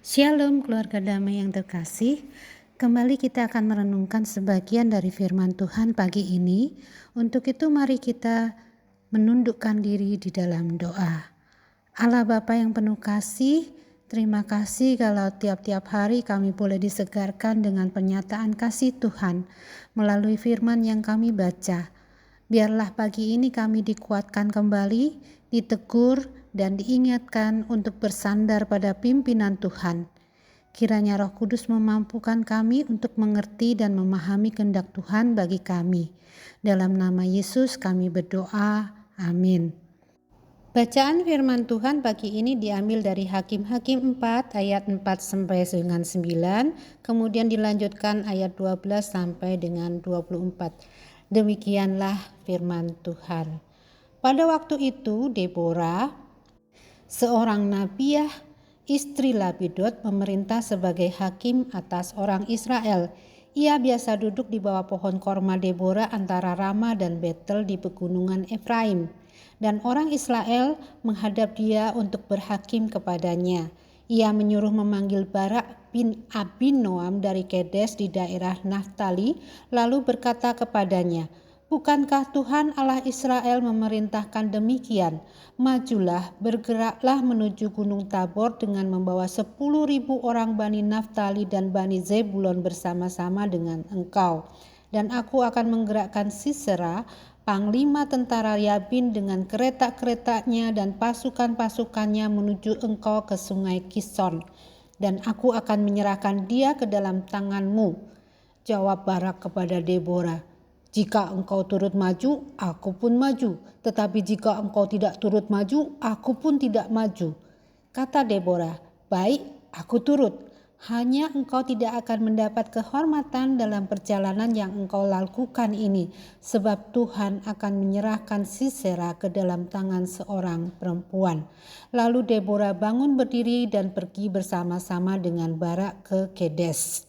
Shalom keluarga damai yang terkasih. Kembali kita akan merenungkan sebagian dari firman Tuhan pagi ini. Untuk itu mari kita menundukkan diri di dalam doa. Allah Bapa yang penuh kasih, terima kasih kalau tiap-tiap hari kami boleh disegarkan dengan pernyataan kasih Tuhan melalui firman yang kami baca. Biarlah pagi ini kami dikuatkan kembali, ditegur, dan diingatkan untuk bersandar pada pimpinan Tuhan. Kiranya Roh Kudus memampukan kami untuk mengerti dan memahami kehendak Tuhan bagi kami. Dalam nama Yesus kami berdoa. Amin. Bacaan firman Tuhan pagi ini diambil dari Hakim-Hakim 4 ayat 4 sampai dengan 9, kemudian dilanjutkan ayat 12 sampai dengan 24. Demikianlah firman Tuhan. Pada waktu itu Deborah, seorang nabiah, istri Lapidot, memerintah sebagai hakim atas orang Israel. Ia biasa duduk di bawah pohon korma Deborah antara Rama dan Betel di pegunungan Efraim. Dan orang Israel menghadap dia untuk berhakim kepadanya. Ia menyuruh memanggil Barak bin Abinoam dari Kedes di daerah Naftali, lalu berkata kepadanya, "Bukankah Tuhan Allah Israel memerintahkan demikian? Majulah, bergeraklah menuju Gunung Tabor dengan membawa 10.000 orang Bani Naftali dan Bani Zebulon bersama-sama dengan engkau. Dan aku akan menggerakkan Sisera, panglima tentara Yabin dengan kereta-keretanya dan pasukan-pasukannya menuju engkau ke sungai Kison. Dan aku akan menyerahkan dia ke dalam tanganmu." Jawab Barak kepada Deborah, "Jika engkau turut maju, aku pun maju. Tetapi jika engkau tidak turut maju, aku pun tidak maju." Kata Deborah, "Baik, aku turut. Hanya engkau tidak akan mendapat kehormatan dalam perjalanan yang engkau lakukan ini, sebab Tuhan akan menyerahkan Sisera ke dalam tangan seorang perempuan." Lalu Deborah bangun berdiri dan pergi bersama-sama dengan Barak ke Kedes.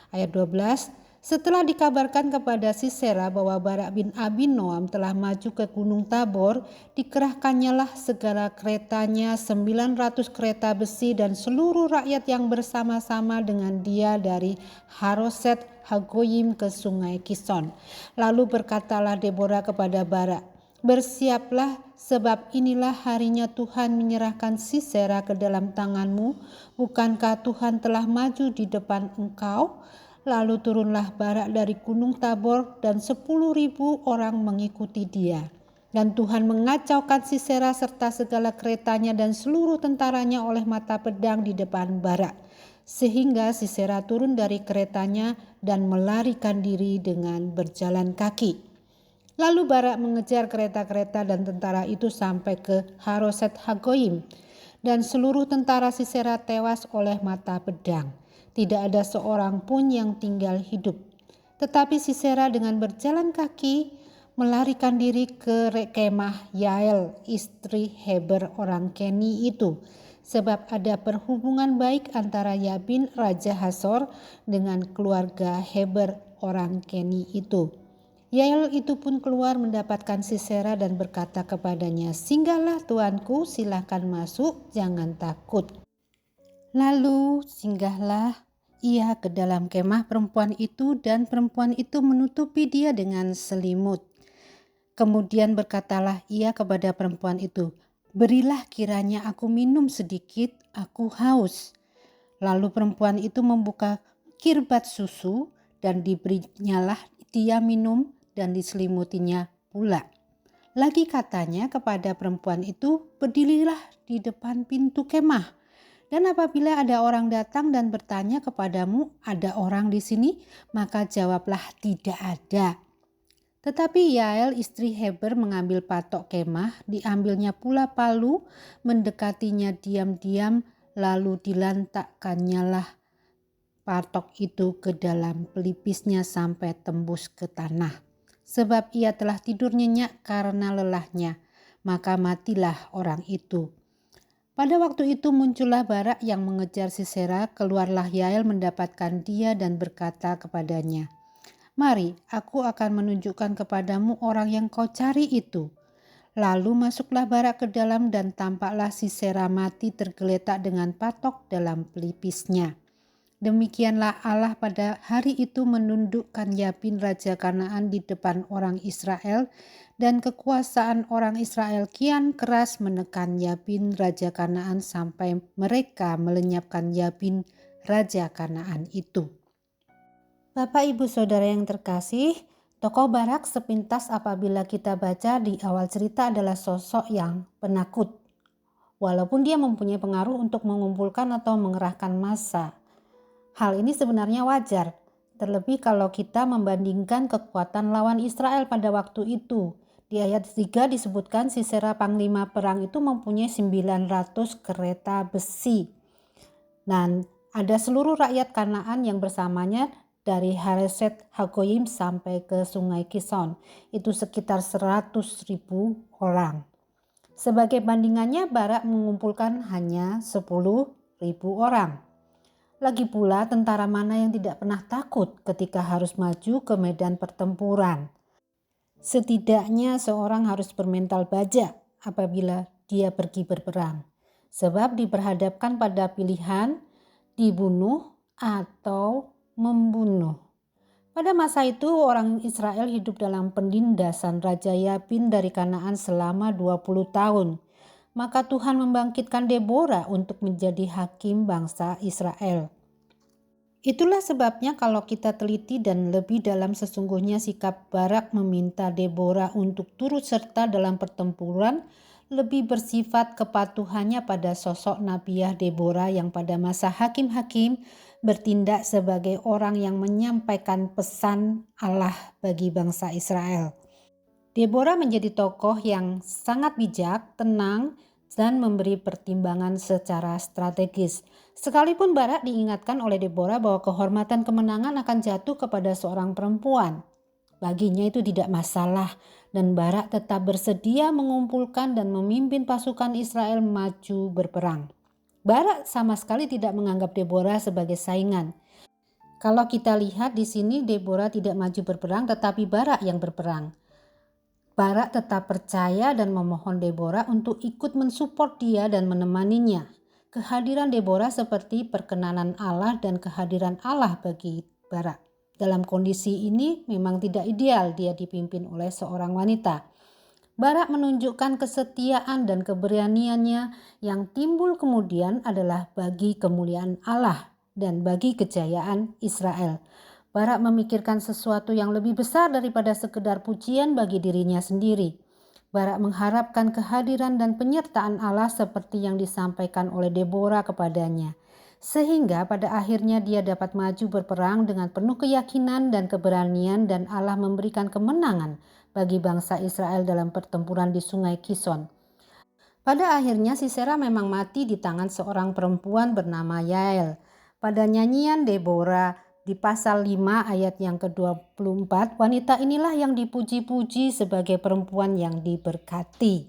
Ayat 12, setelah dikabarkan kepada Sisera bahwa Barak bin Abinoam telah maju ke Gunung Tabor, dikerahkannyalah segala keretanya 900 kereta besi dan seluruh rakyat yang bersama-sama dengan dia dari Haroset Hagoyim ke sungai Kison. Lalu berkatalah Deborah kepada Barak, "Bersiaplah, sebab inilah harinya Tuhan menyerahkan Sisera ke dalam tanganmu. Bukankah Tuhan telah maju di depan engkau?" Lalu turunlah Barak dari Gunung Tabor dan 10.000 orang mengikuti dia. Dan Tuhan mengacaukan Sisera serta segala keretanya dan seluruh tentaranya oleh mata pedang di depan Barak. Sehingga Sisera turun dari keretanya dan melarikan diri dengan berjalan kaki. Lalu Barak mengejar kereta-kereta dan tentara itu sampai ke Haroset Hagoyim. Dan seluruh tentara Sisera tewas oleh mata pedang. Tidak ada seorang pun yang tinggal hidup. Tetapi Sisera dengan berjalan kaki melarikan diri ke kemah Yael, istri Heber orang Keni itu. Sebab ada perhubungan baik antara Yabin Raja Hasor dengan keluarga Heber orang Keni itu. Yael itu pun keluar mendapatkan Sisera dan berkata kepadanya, "Singgahlah tuanku, silakan masuk, jangan takut." Lalu singgahlah ia ke dalam kemah perempuan itu dan perempuan itu menutupi dia dengan selimut. Kemudian berkatalah ia kepada perempuan itu, "Berilah kiranya aku minum sedikit, aku haus." Lalu perempuan itu membuka kirbat susu dan diberinyalah dia minum dan diselimutinya pula. Lagi katanya kepada perempuan itu, "Berdirilah di depan pintu kemah. Dan apabila ada orang datang dan bertanya kepadamu, 'Ada orang di sini?' maka jawablah, 'Tidak ada.'" Tetapi Yael istri Heber mengambil patok kemah, diambilnya pula palu, mendekatinya diam-diam, lalu dilantakkannyalah patok itu ke dalam pelipisnya sampai tembus ke tanah. Sebab ia telah tidur nyenyak karena lelahnya, maka matilah orang itu. Pada waktu itu muncullah Barak yang mengejar Sisera, keluarlah Yael mendapatkan dia dan berkata kepadanya, "Mari, aku akan menunjukkan kepadamu orang yang kau cari itu." Lalu masuklah Barak ke dalam dan tampaklah Sisera mati tergeletak dengan patok dalam pelipisnya. Demikianlah Allah pada hari itu menundukkan Yabin Raja Kanaan di depan orang Israel, dan kekuasaan orang Israel kian keras menekan Yabin Raja Kanaan sampai mereka melenyapkan Yabin Raja Kanaan itu. Bapak Ibu Saudara yang terkasih, tokoh Barak sepintas apabila kita baca di awal cerita adalah sosok yang penakut. Walaupun dia mempunyai pengaruh untuk mengumpulkan atau mengerahkan massa. Hal ini sebenarnya wajar, terlebih kalau kita membandingkan kekuatan lawan Israel pada waktu itu. Di ayat 3 disebutkan Sisera panglima perang itu mempunyai 900 kereta besi. Dan ada seluruh rakyat Kanaan yang bersamanya dari Hareset Hagoyim sampai ke Sungai Kison. Itu sekitar 100.000 orang. Sebagai bandingannya, Barak mengumpulkan hanya 10.000 orang. Lagi pula tentara mana yang tidak pernah takut ketika harus maju ke medan pertempuran. Setidaknya seorang harus bermental baja apabila dia pergi berperang. Sebab diperhadapkan pada pilihan dibunuh atau membunuh. Pada masa itu orang Israel hidup dalam penindasan Raja Yabin dari Kanaan selama 20 tahun. Maka Tuhan membangkitkan Deborah untuk menjadi hakim bangsa Israel. Itulah sebabnya kalau kita teliti dan lebih dalam, sesungguhnya sikap Barak meminta Deborah untuk turut serta dalam pertempuran lebih bersifat kepatuhannya pada sosok Nabiah Deborah yang pada masa hakim-hakim bertindak sebagai orang yang menyampaikan pesan Allah bagi bangsa Israel. Deborah menjadi tokoh yang sangat bijak, tenang, dan memberi pertimbangan secara strategis. Sekalipun Barak diingatkan oleh Deborah bahwa kehormatan kemenangan akan jatuh kepada seorang perempuan. Baginya itu tidak masalah, dan Barak tetap bersedia mengumpulkan dan memimpin pasukan Israel maju berperang. Barak sama sekali tidak menganggap Deborah sebagai saingan. Kalau kita lihat di sini, Deborah tidak maju berperang, tetapi Barak yang berperang. Barak tetap percaya dan memohon Deborah untuk ikut mensupport dia dan menemaninya. Kehadiran Deborah seperti perkenanan Allah dan kehadiran Allah bagi Barak. Dalam kondisi ini memang tidak ideal dia dipimpin oleh seorang wanita. Barak menunjukkan kesetiaan dan keberaniannya yang timbul kemudian adalah bagi kemuliaan Allah dan bagi kejayaan Israel. Barak memikirkan sesuatu yang lebih besar daripada sekedar pujian bagi dirinya sendiri. Barak mengharapkan kehadiran dan penyertaan Allah seperti yang disampaikan oleh Deborah kepadanya. Sehingga pada akhirnya dia dapat maju berperang dengan penuh keyakinan dan keberanian, dan Allah memberikan kemenangan bagi bangsa Israel dalam pertempuran di Sungai Kison. Pada akhirnya Sisera memang mati di tangan seorang perempuan bernama Yael. Pada nyanyian Deborah di pasal 5 ayat yang ke-24, wanita inilah yang dipuji-puji sebagai perempuan yang diberkati.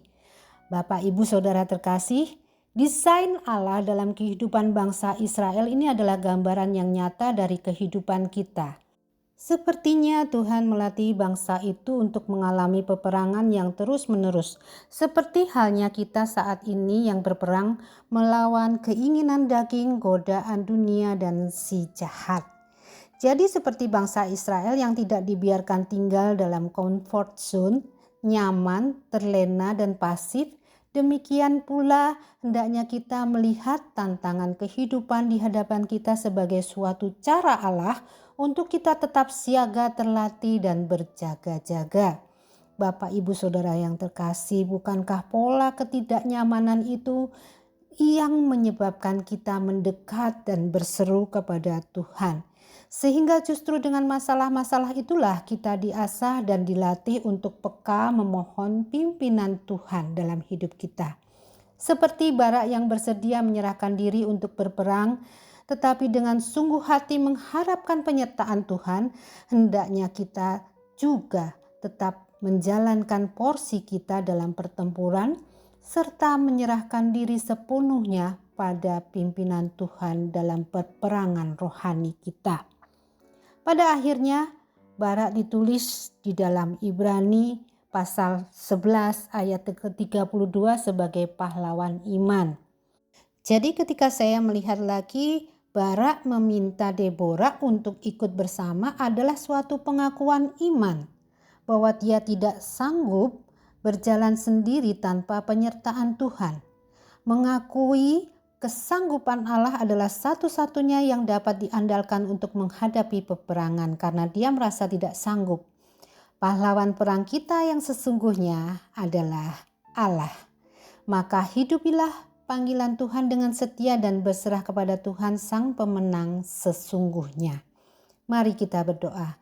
Bapak Ibu Saudara terkasih, desain Allah dalam kehidupan bangsa Israel ini adalah gambaran yang nyata dari kehidupan kita. Sepertinya Tuhan melatih bangsa itu untuk mengalami peperangan yang terus-menerus, seperti halnya kita saat ini yang berperang melawan keinginan daging, godaan dunia, dan si jahat. Jadi seperti bangsa Israel yang tidak dibiarkan tinggal dalam comfort zone, nyaman, terlena, dan pasif, demikian pula hendaknya kita melihat tantangan kehidupan di hadapan kita sebagai suatu cara Allah untuk kita tetap siaga, terlatih, dan berjaga-jaga. Bapak Ibu Saudara yang terkasih, bukankah pola ketidaknyamanan itu yang menyebabkan kita mendekat dan berseru kepada Tuhan? Sehingga justru dengan masalah-masalah itulah kita diasah dan dilatih untuk peka memohon pimpinan Tuhan dalam hidup kita. Seperti Barak yang bersedia menyerahkan diri untuk berperang, tetapi dengan sungguh hati mengharapkan penyertaan Tuhan, hendaknya kita juga tetap menjalankan porsi kita dalam pertempuran, serta menyerahkan diri sepenuhnya pada pimpinan Tuhan dalam peperangan rohani kita. Pada akhirnya, Barak ditulis di dalam Ibrani pasal 11 ayat ke-32 sebagai pahlawan iman. Jadi ketika saya melihat lagi Barak meminta Deborah untuk ikut bersama adalah suatu pengakuan iman bahwa dia tidak sanggup berjalan sendiri tanpa penyertaan Tuhan. Mengakui kesanggupan Allah adalah satu-satunya yang dapat diandalkan untuk menghadapi peperangan karena dia merasa tidak sanggup. Pahlawan perang kita yang sesungguhnya adalah Allah. Maka hidupilah panggilan Tuhan dengan setia dan berserah kepada Tuhan Sang Pemenang sesungguhnya. Mari kita berdoa.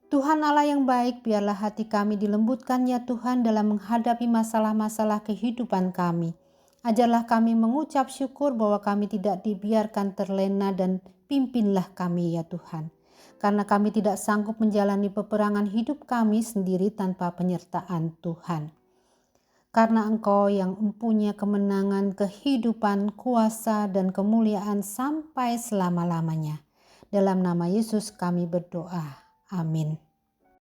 Tuhan Allah yang baik, biarlah hati kami dilembutkan ya Tuhan dalam menghadapi masalah-masalah kehidupan kami. Ajarlah kami mengucap syukur bahwa kami tidak dibiarkan terlena dan pimpinlah kami ya Tuhan. Karena kami tidak sanggup menjalani peperangan hidup kami sendiri tanpa penyertaan Tuhan. Karena Engkau yang mempunyai kemenangan, kehidupan, kuasa, dan kemuliaan sampai selama-lamanya. Dalam nama Yesus kami berdoa. Amin.